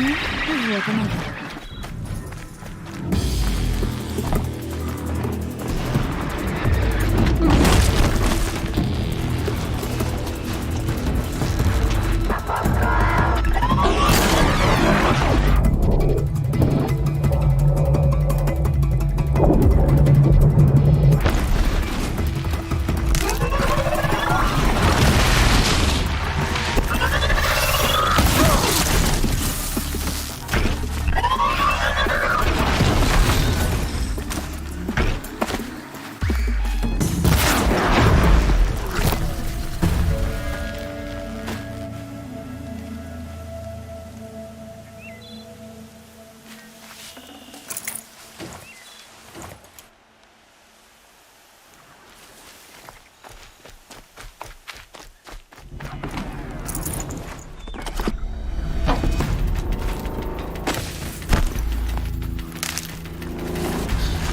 вот она.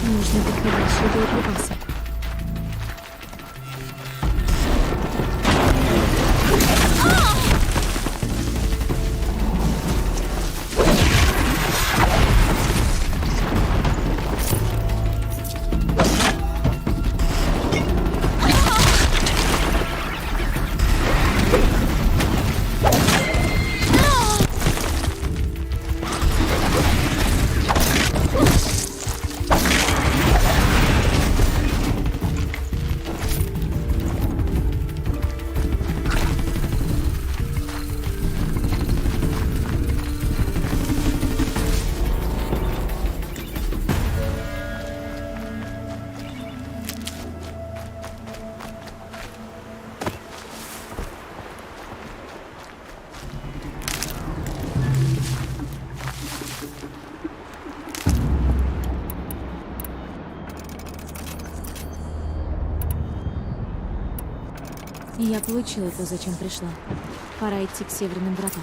Нужны подходящие боеприпасы. Я получила то, зачем пришла. Пора идти к северным вратам.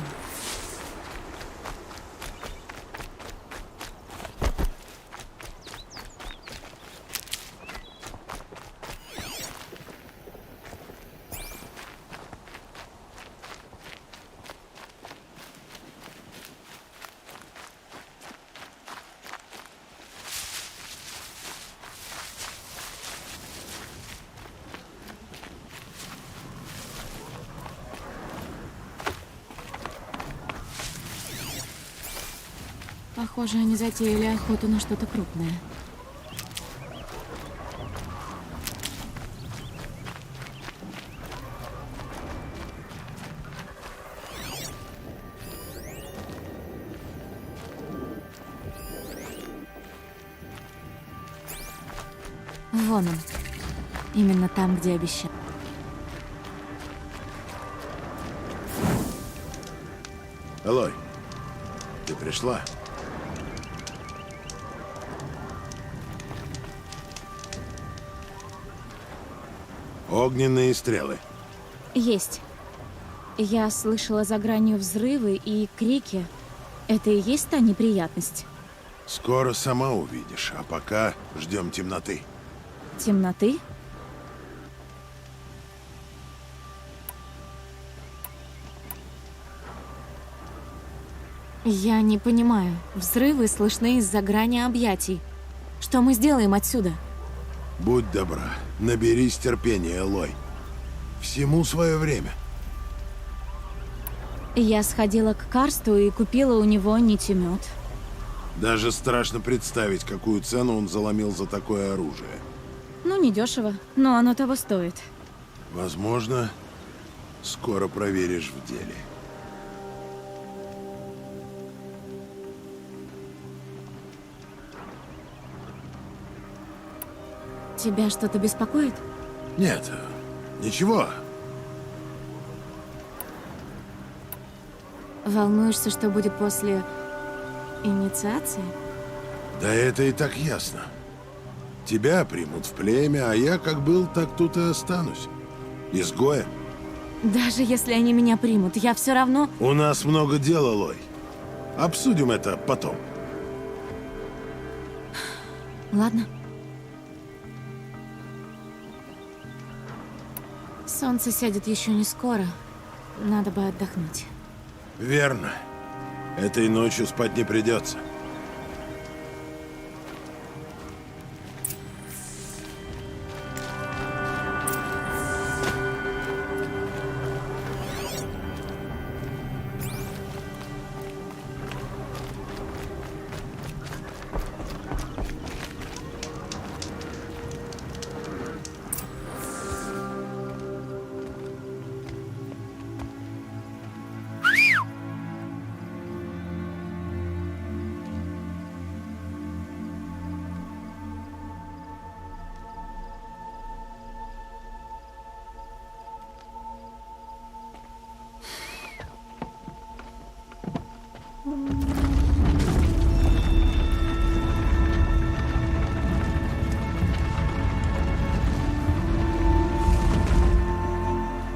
Похоже, они затеяли охоту на что-то крупное. Вон он. Именно там, где обещал. Элой, ты пришла? Огненные стрелы. Есть. Я слышала за гранью взрывы и крики. Это и есть та неприятность? Скоро сама увидишь, а пока ждем темноты. Темноты? Я не понимаю. Взрывы слышны из-за грани объятий. Что мы сделаем отсюда? Будь добра, наберись терпения, Элой. Всему свое время. Я сходила к Карсту и купила у него нитемет. Даже страшно представить, какую цену он заломил за такое оружие. Ну, недешево, но оно того стоит. Возможно, скоро проверишь в деле. Тебя что-то беспокоит? Нет, ничего. Волнуешься, что будет после инициации? Да это и так ясно. Тебя примут в племя, а я как был, так тут и останусь. Изгоем. Даже если они меня примут, я все равно... У нас много дел, Элой. Обсудим это потом. Ладно. Солнце сядет еще не скоро. Надо бы отдохнуть. Верно. Этой ночью спать не придется.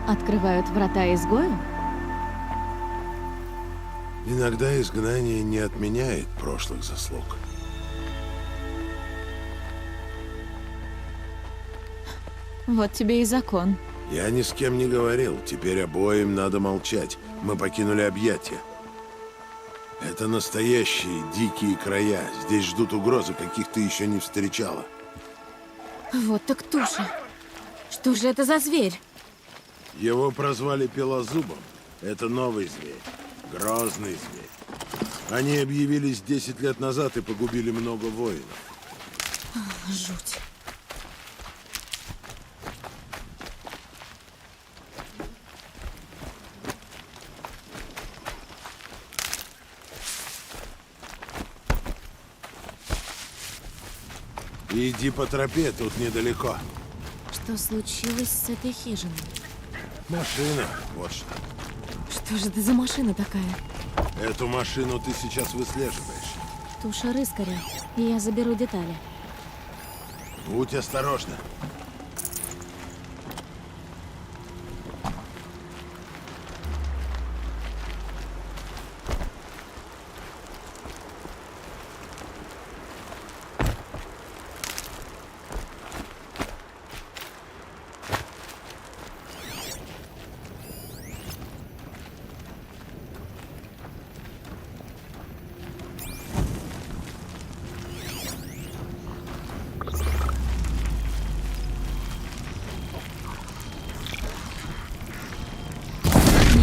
Открывают врата изгою? Иногда изгнание не отменяет прошлых заслуг. Вот тебе и закон. Я ни с кем не говорил. Теперь обоим надо молчать. Мы покинули объятия. Это настоящие дикие края. Здесь ждут угрозы, каких ты еще не встречала. Вот так туша. Что же это за зверь? Его прозвали Пелозубом. Это новый зверь. Грозный зверь. Они объявились 10 лет назад и погубили много воинов. Жуть. Иди по тропе, тут недалеко. Что случилось с этой хижиной? Машина, вот что. Что же это за машина такая? Эту машину ты сейчас выслеживаешь. Туша рыскаря. И я заберу детали. Будь осторожна.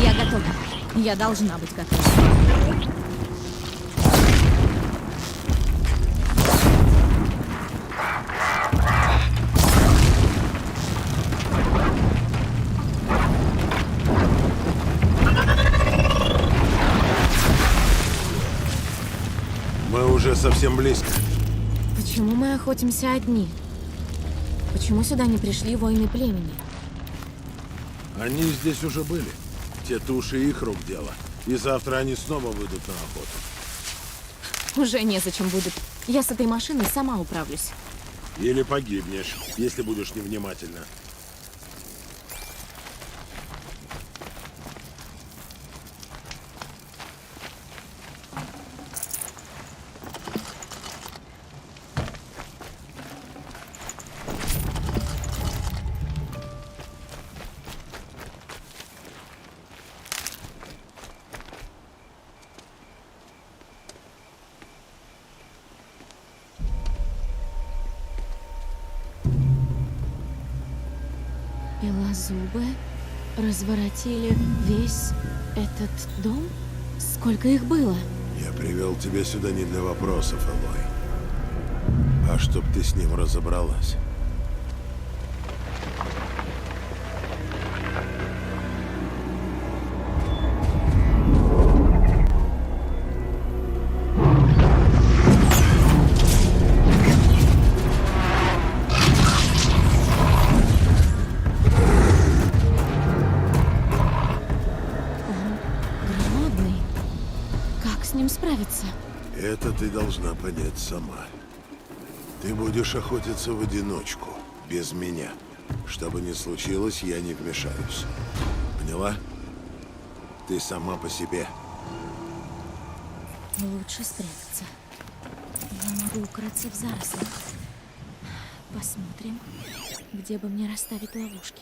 Я готова. Я должна быть готова. Мы уже совсем близко. Почему мы охотимся одни? Почему сюда не пришли воины племени? Они здесь уже были. Те туши их рук дело. И завтра они снова выйдут на охоту. Уже незачем будет. Я с этой машиной сама управлюсь. Или погибнешь, если будешь невнимательна. Белозубы разворотили весь этот дом? Сколько их было? Я привел тебя сюда не для вопросов, Элой. А чтоб ты с ним разобралась. Громадный. Как с ним справиться? Это ты должна понять сама. Ты будешь охотиться в одиночку, без меня. Что бы ни случилось, я не вмешаюсь. Поняла? Ты сама по себе. Лучше спрятаться. Я могу укрыться в зарослях. Посмотрим, где бы мне расставить ловушки.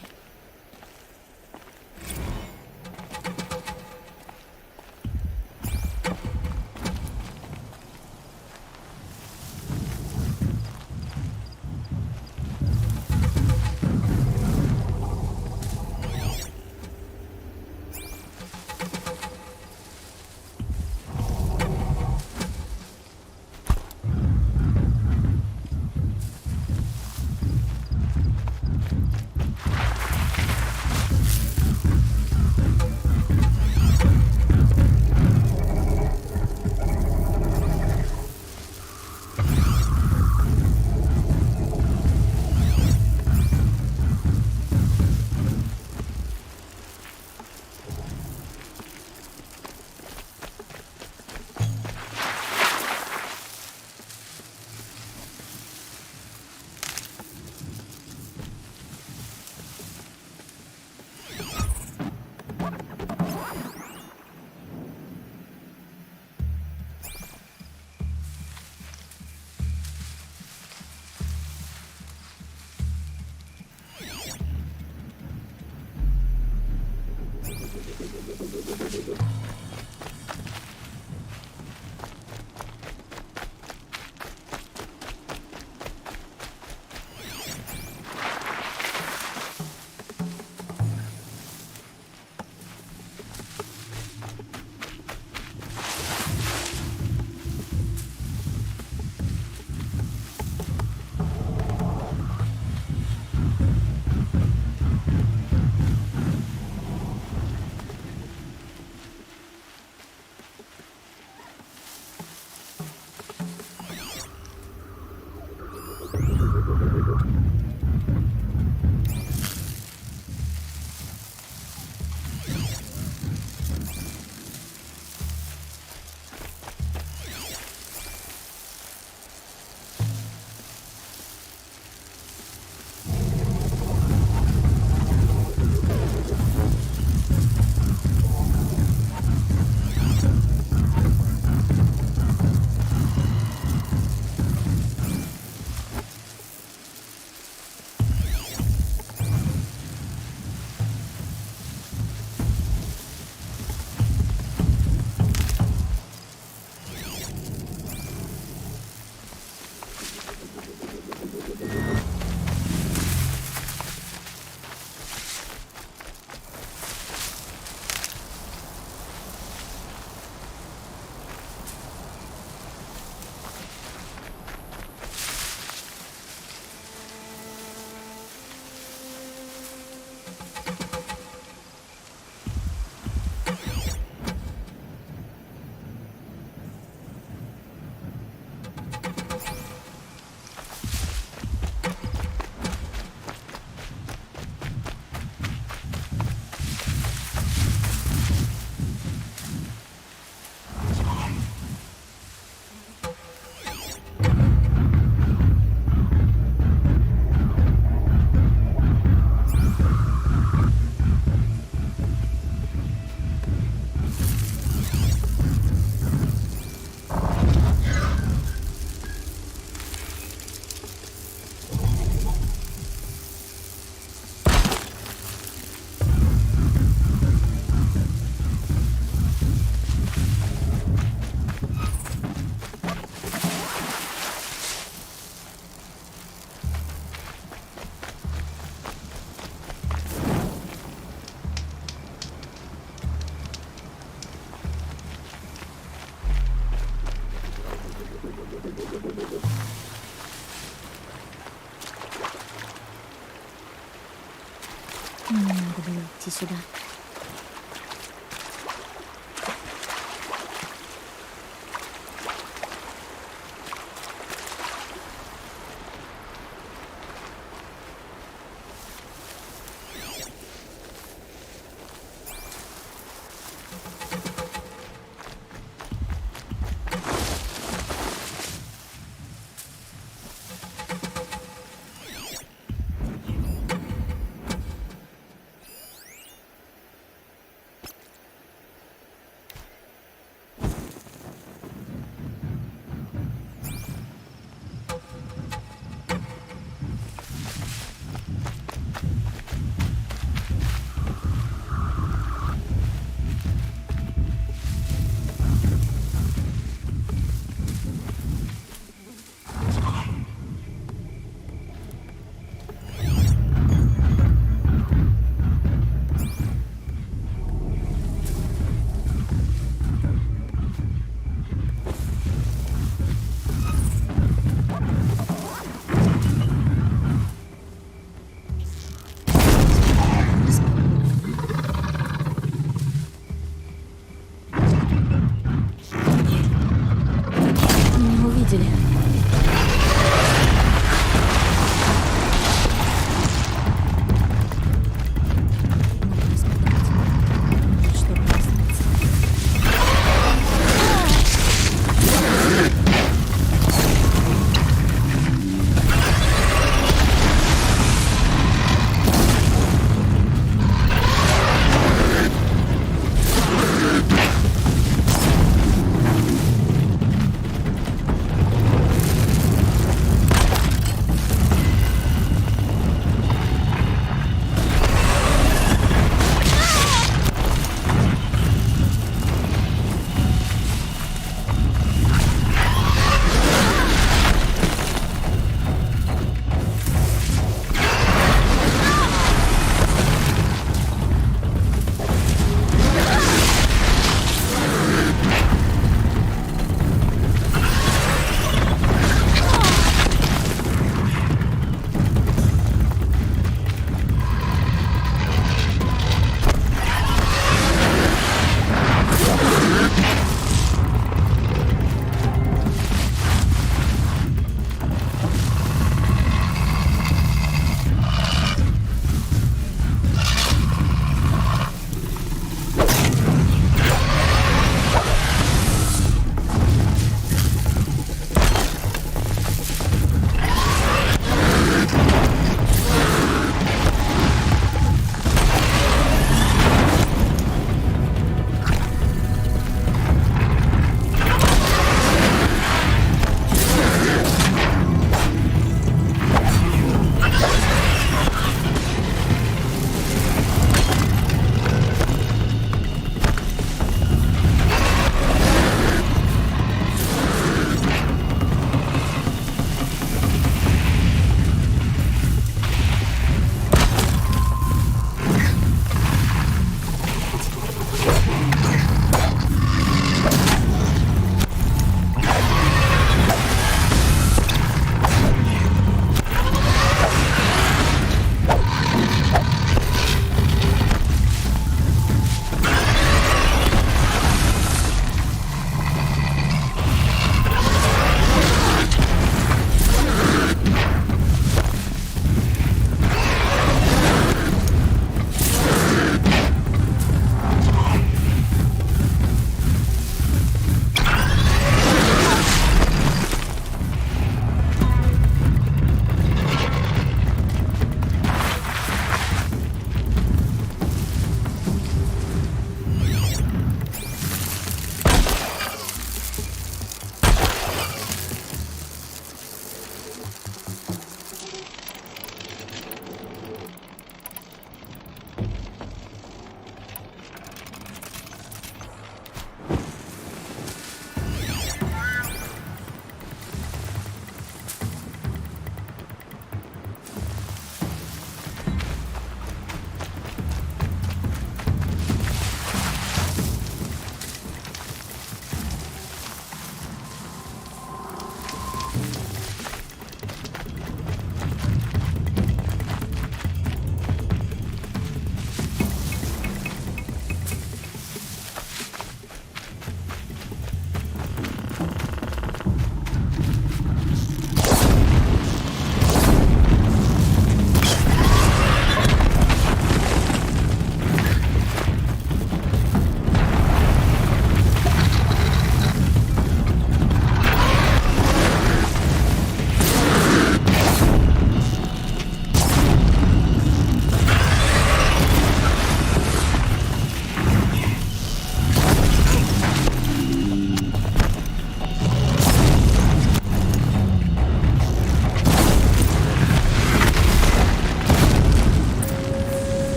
идти сюда. Меня увидели. Нужно смотреть, чтобы не остаться.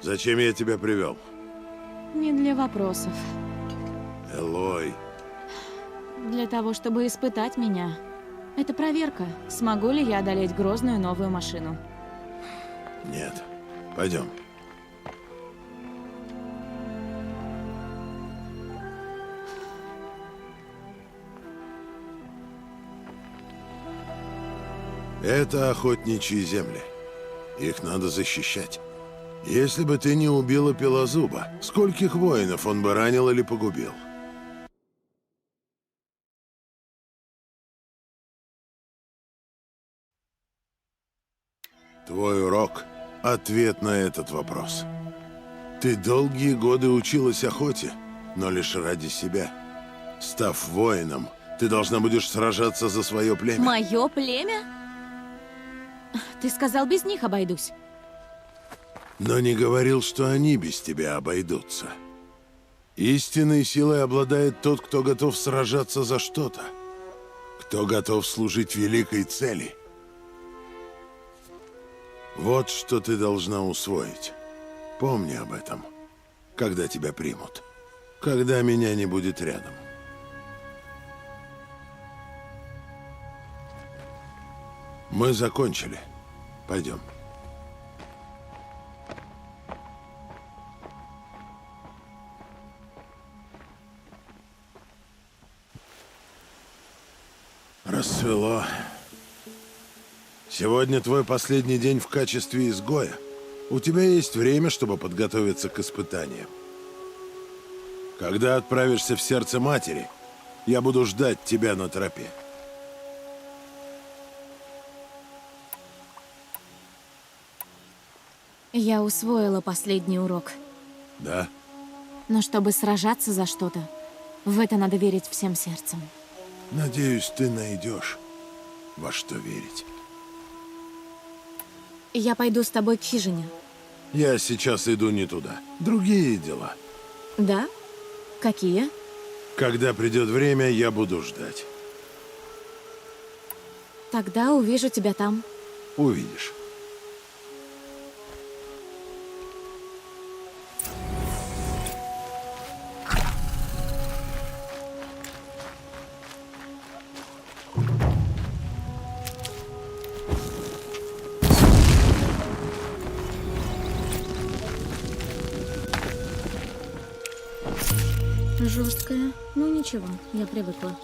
Зачем я тебя привел? Не для вопросов. Элой, Для того, чтобы испытать меня. Это проверка, смогу ли я одолеть грозную новую машину. нет. Пойдем. Это охотничьи земли. Их надо защищать. Если бы ты не убила Пелозуба, скольких воинов он бы ранил или погубил? Твой урок — ответ на этот вопрос. Ты долгие годы училась охоте, но лишь ради себя. Став воином, ты должна будешь сражаться за свое племя. Мое племя? Ты сказал, без них обойдусь. Но не говорил, что они без тебя обойдутся. Истинной силой обладает тот, кто готов сражаться за что-то. Кто готов служить великой цели. Вот что ты должна усвоить. Помни об этом, когда тебя примут. Когда меня не будет рядом. Мы закончили. Пойдем. Рассвело. Сегодня твой последний день в качестве изгоя. У тебя есть время, чтобы подготовиться к испытаниям. Когда отправишься в сердце матери, я буду ждать тебя на тропе. Я усвоила последний урок. Да? Но чтобы сражаться за что-то, в это надо верить всем сердцем. Надеюсь, ты найдешь, во что верить. Я пойду с тобой к хижине. Я сейчас иду не туда. Другие дела. Да? Какие? Когда придет время, я буду ждать. Тогда увижу тебя там. Увидишь. Жесткая. Ну ничего, я привыкла.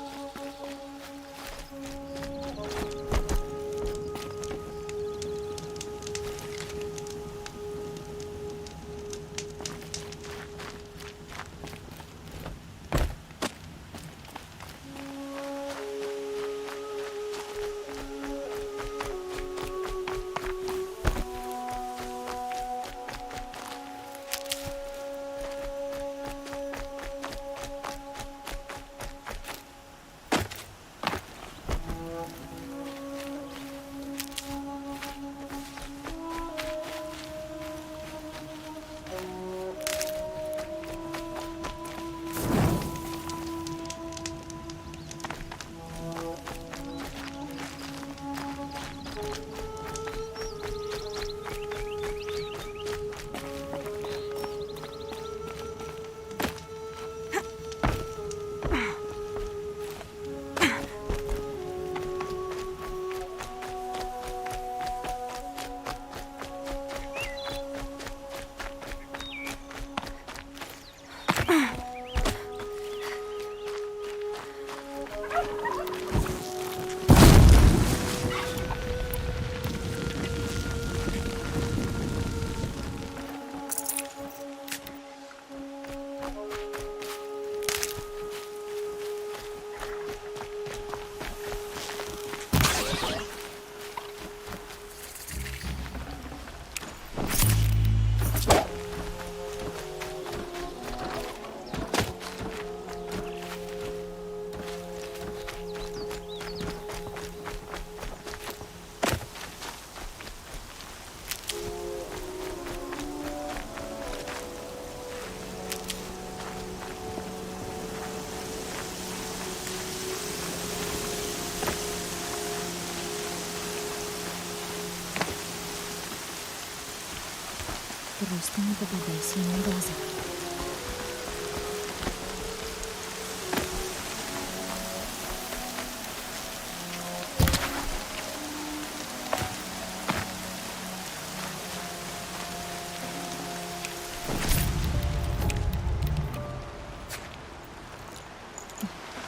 Просто не попадайся ему в глаза.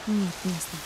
Нет места.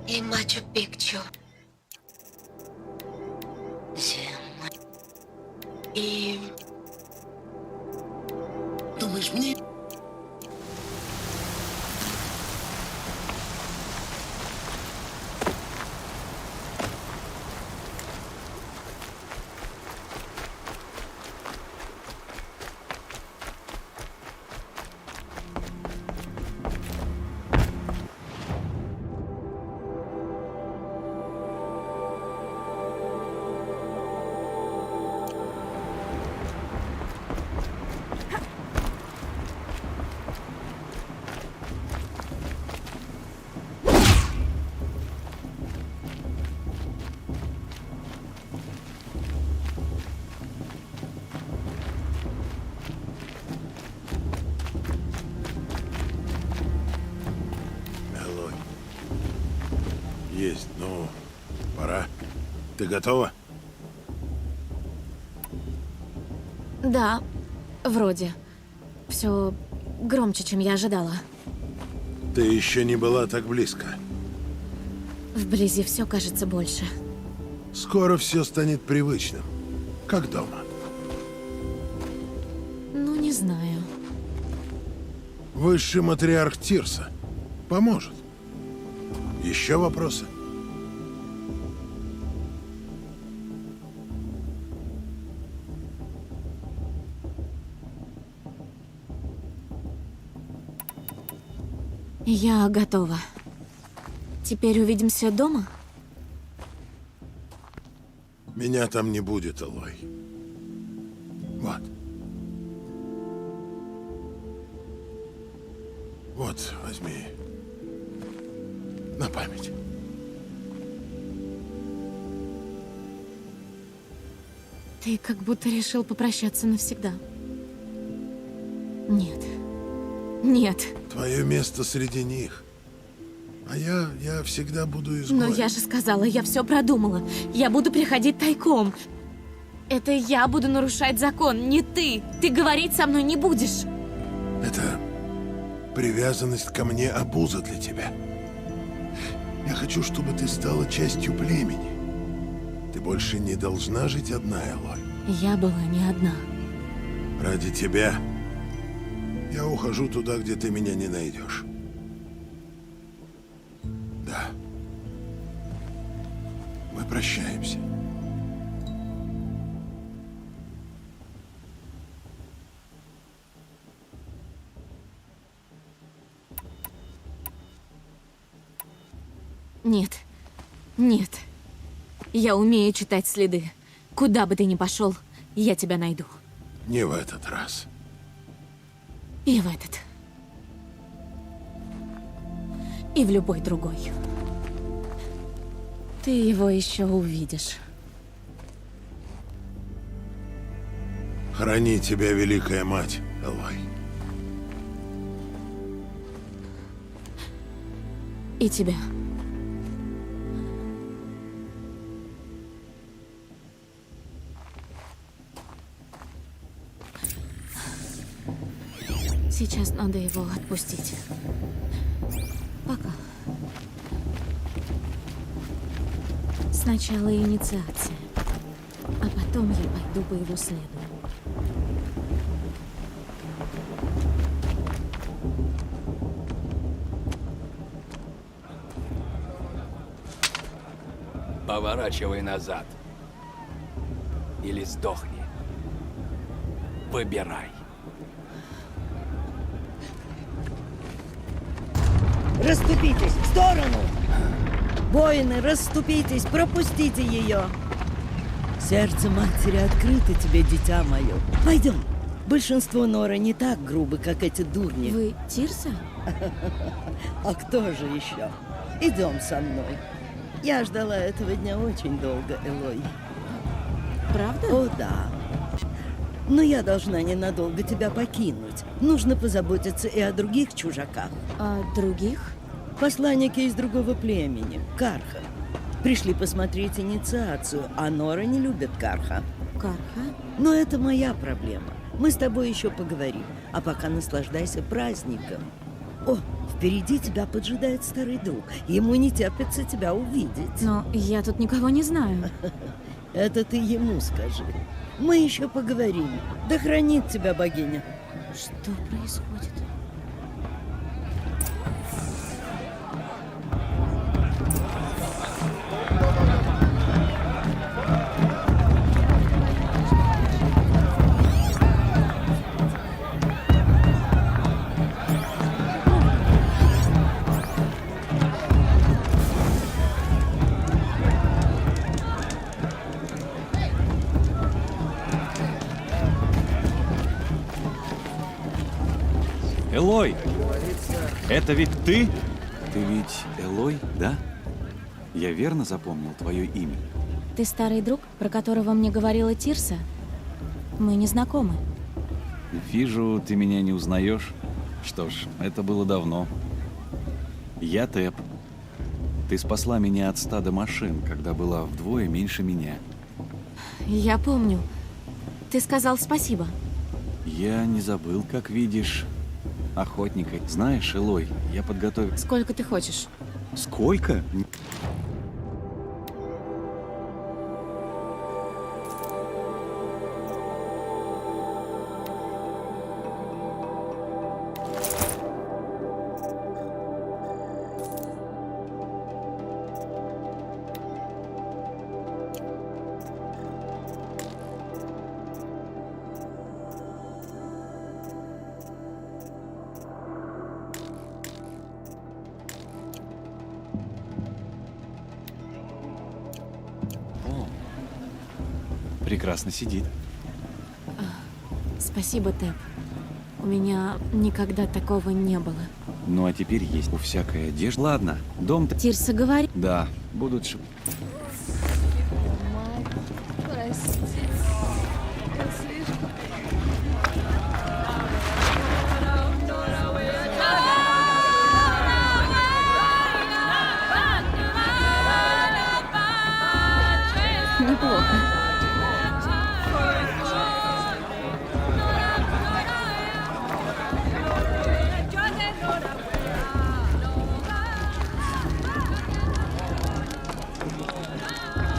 In Machu Picchu. Зима. И... Думаешь, мне... Ты готова? Да, вроде. Все громче, чем я ожидала. Ты еще не была так близко. Вблизи все кажется больше. Скоро все станет привычным, как дома. Ну, не знаю. Высший матриарх Тирса поможет. Еще вопросы? Я готова. Теперь увидимся дома? Меня там не будет, Элой. Вот. Вот, возьми. На память. Ты как будто решил попрощаться навсегда. Нет. Нет. Твое место среди них. А я всегда буду изгоем. Но я же сказала, я все продумала. Я буду приходить тайком. Это я буду нарушать закон, не ты. Ты говорить со мной не будешь. Это привязанность ко мне обуза для тебя. Я хочу, чтобы ты стала частью племени. Ты больше не должна жить одна, Элой. Я была не одна. Ради тебя я ухожу туда, где ты меня не найдешь. Да. Мы прощаемся. Нет. Нет. Я умею читать следы. Куда бы ты ни пошел, я тебя найду. Не в этот раз. И в этот. И в любой другой. Ты его еще увидишь. Храни тебя, Великая Мать, Элой. И тебя. Сейчас надо его отпустить. Пока. Сначала инициация, а потом я пойду по его следу. Поворачивай назад. Или сдохни. Выбирай. Расступитесь! В сторону! Воины, расступитесь! Пропустите ее! Сердце матери открыто тебе, дитя мое. Пойдем. Большинство Нора не так грубы, как эти дурни. Вы Тирса? А кто же еще? Идем со мной. Я ждала этого дня очень долго, Элой. Правда? О, да. Но я должна ненадолго тебя покинуть. Нужно позаботиться и о других чужаках. А других? Посланники из другого племени, Карха. Пришли посмотреть инициацию, а Нора не любит Карха. Карха? Но это моя проблема. Мы с тобой еще поговорим. А пока наслаждайся праздником. О, впереди тебя поджидает старый друг. Ему не терпится тебя увидеть. Но я тут никого не знаю. Это ты ему скажи. Мы еще поговорим. Да хранит тебя богиня. Что происходит? Элой! Это ведь ты? Ты ведь Элой, да? Я верно запомнил твое имя? Ты старый друг, про которого мне говорила Тирса? Мы не знакомы. Вижу, ты меня не узнаешь. Что ж, это было давно. Я Тэп. Ты спасла меня от стада машин, когда была вдвое меньше меня. Я помню. Ты сказал спасибо. Я не забыл, как видишь, охотника. Знаешь, Элой, я подготовил... Сколько ты хочешь? Сколько? Прекрасно сидит. Спасибо, Тэп. У меня никогда такого не было. Ну а теперь есть у всякой одежды. Ладно, дом-то... Тирса говорит. Да, будут Неплохо.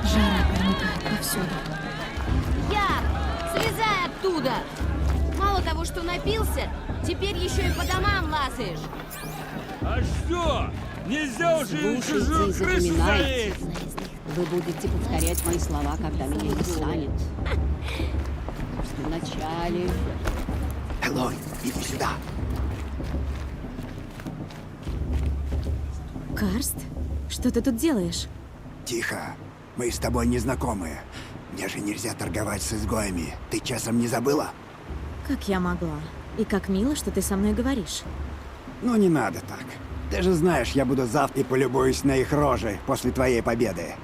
Жара проникает повсюду. Яр, слезай оттуда! Мало того, что напился, теперь еще и по домам лазаешь. А что? Нельзя уже и Слушайте чужую и крышу запоминайте. залезть! Вы будете повторять мои слова, когда меня не станет. Вначале Элой, иди сюда. Карст, что ты тут делаешь? Тихо. Мы с тобой не знакомы. Мне же нельзя торговать с изгоями. Ты часом не забыла? Как я могла? И как мило, что ты со мной говоришь. Ну, не надо так. Ты же знаешь, я буду завтра и полюбуюсь на их рожи после твоей победы.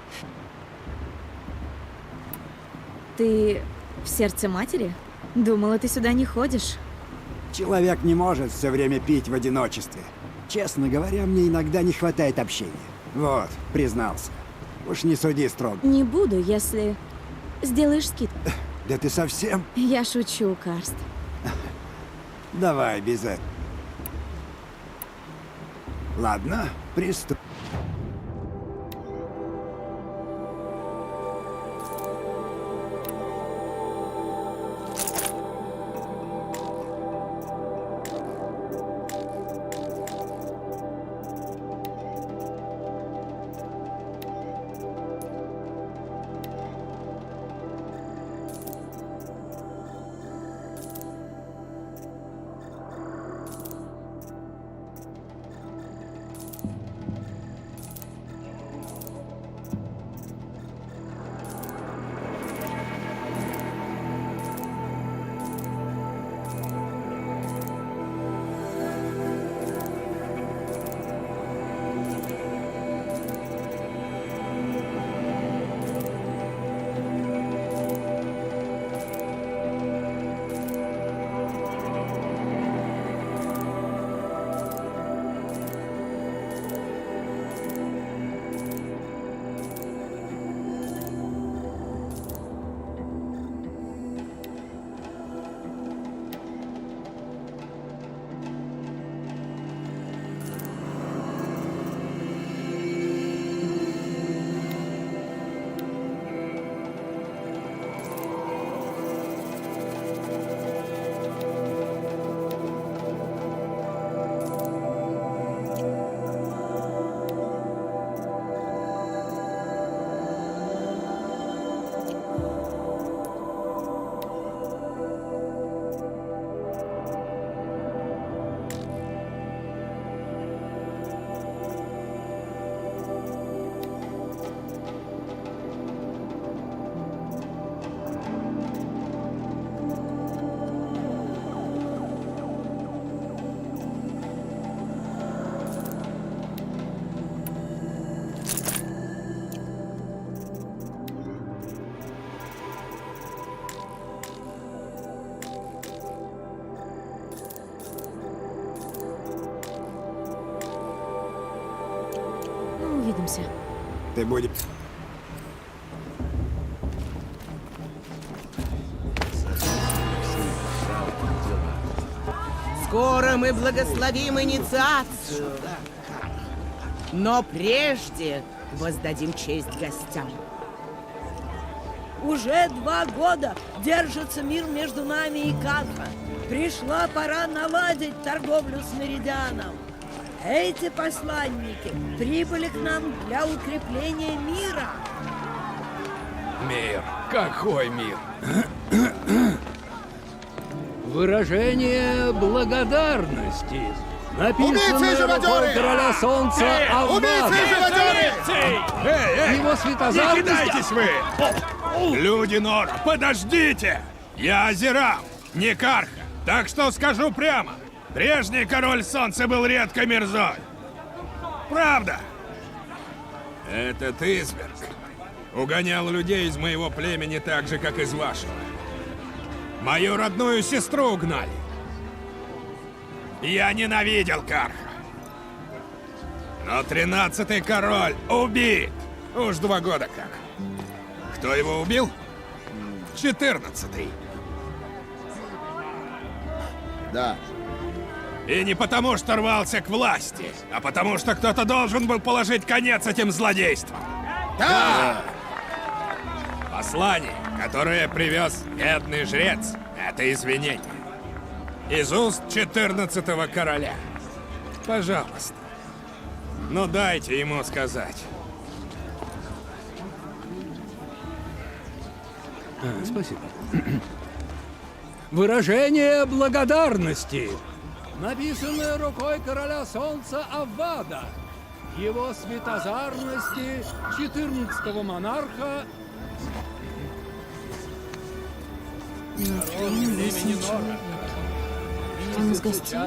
Ты в сердце матери? Думала, ты сюда не ходишь. Человек не может все время пить в одиночестве. Честно говоря, мне иногда не хватает общения. Вот, признался. Уж не суди строго. Не буду, если сделаешь скидку. Да ты совсем? Я шучу, Карст. Давай без этого. Ладно, приступ. вернемся. Ты будешь... Скоро мы благословим инициацию. Но прежде воздадим честь гостям. Уже 2 года держится мир между нами и Карха. Пришла пора наладить торговлю с Меридианом. Эти посланники прибыли к нам для укрепления мира. Мир. Какой мир? Выражение благодарности. Написано рукой короля солнца Аввада. Его святозарность... Не кидайтесь вы! Люди Нора, подождите! Я Азирам, не Карха. Так что скажу прямо. Прежний король солнца был редко мерзой. Правда. Этот изверг угонял людей из моего племени так же, как из вашего. Мою родную сестру угнали. Я ненавидел Карха. Но 13-й король убит. Уж 2 года как. Кто его убил? 14-й. Да. И не потому, что рвался к власти, а потому, что кто-то должен был положить конец этим злодействам. Да! Послание, которое привез бедный жрец, это извинение. Из уст 14-го короля. Пожалуйста. Ну дайте ему сказать. Спасибо. Выражение благодарности. Написано рукой короля солнца Аввада. Его святозарности 14-го монарха. Он из гостей.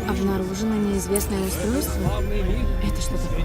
Обнаружено неизвестное устройство. Это что такое?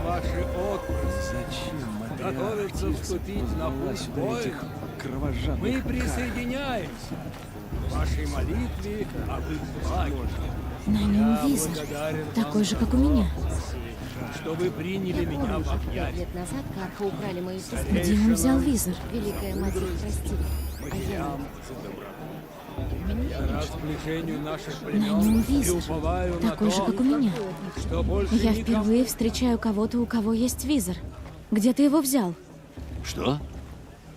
Ваши отпрыски готовятся вступить на путь боя. Мы присоединяемся к вашей молитве об их благе. На нем визор, такой же, как у меня. Что вы приняли меня в объятия. 5 лет назад Карха украли мою сестру. Где он взял визор? Великая Мать их простила. А я... Я рад сближению наших На нем племен и визор, уповаю на такой же, то, как у меня. что больше Я никому... впервые встречаю кого-то, у кого есть визор. Где ты его взял? Что?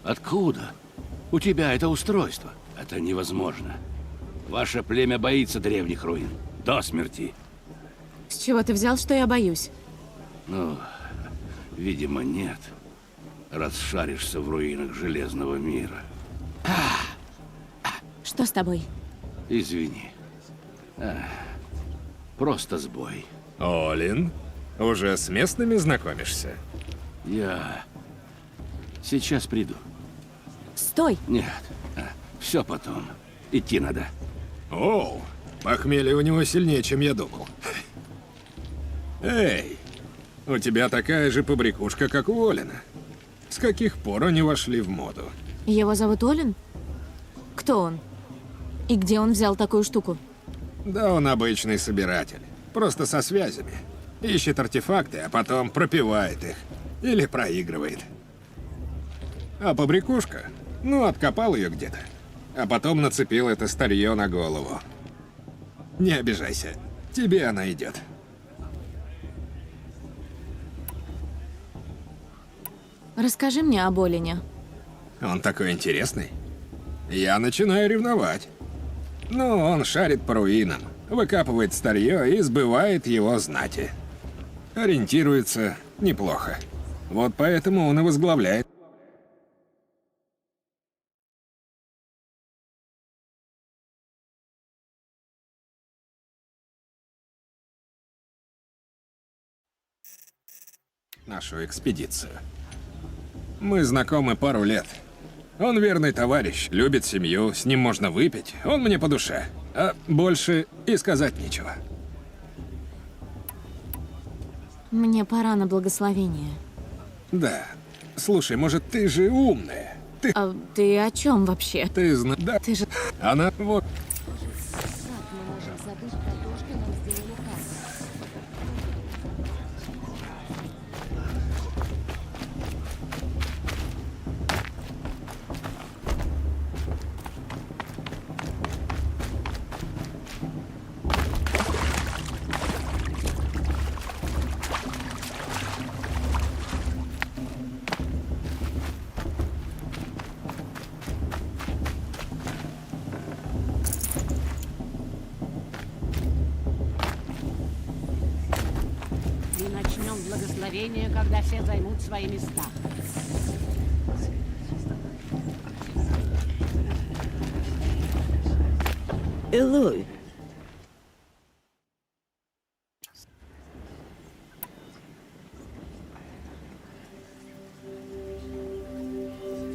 Откуда? У тебя это устройство. Это невозможно. Ваше племя боится древних руин. До смерти. С чего ты взял, что я боюсь? Ну, видимо, нет. Раз шаришься в руинах Железного мира. Что с тобой? Извини. Просто сбой. Олин, уже с местными знакомишься? Я сейчас приду. Стой! Нет, все потом. Идти надо. Оу, похмелье у него сильнее, чем я думал. Эй, у тебя такая же побрякушка, как у Олина. С каких пор они вошли в моду? Его зовут Олин? Кто он? И где он взял такую штуку? Да он обычный собиратель. Просто со связями. Ищет артефакты, а потом пропивает их. Или проигрывает. А побрякушка? Ну, откопал ее где-то. А потом нацепил это старье на голову. Не обижайся. Тебе она идет. Расскажи мне об Олене. Он такой интересный. Я начинаю ревновать. Ну, он шарит по руинам, выкапывает старье и сбывает его знати. Ориентируется неплохо. Вот поэтому он и возглавляет. Нашу экспедицию. Мы знакомы пару лет. Он верный товарищ, любит семью, с ним можно выпить, он мне по душе. А больше и сказать нечего. Мне пора на благословение. Да. Слушай, может, ты же умная? Ты... А ты о чем вообще? Ты знаешь... Да. Ты же... Она... Вот... Мы можем забыть про то, что нам сделали Карл. И начнем благословение, когда все займут свои места. Элой,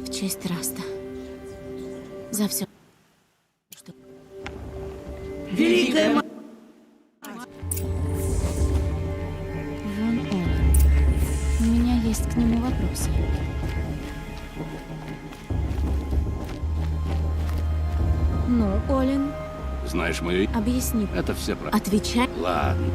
В честь Раста. За все. великая Вон он. У меня есть к нему вопросы. Ну, Олин, Знаешь, мы... объясни. Это все про... Отвечай. Ладно.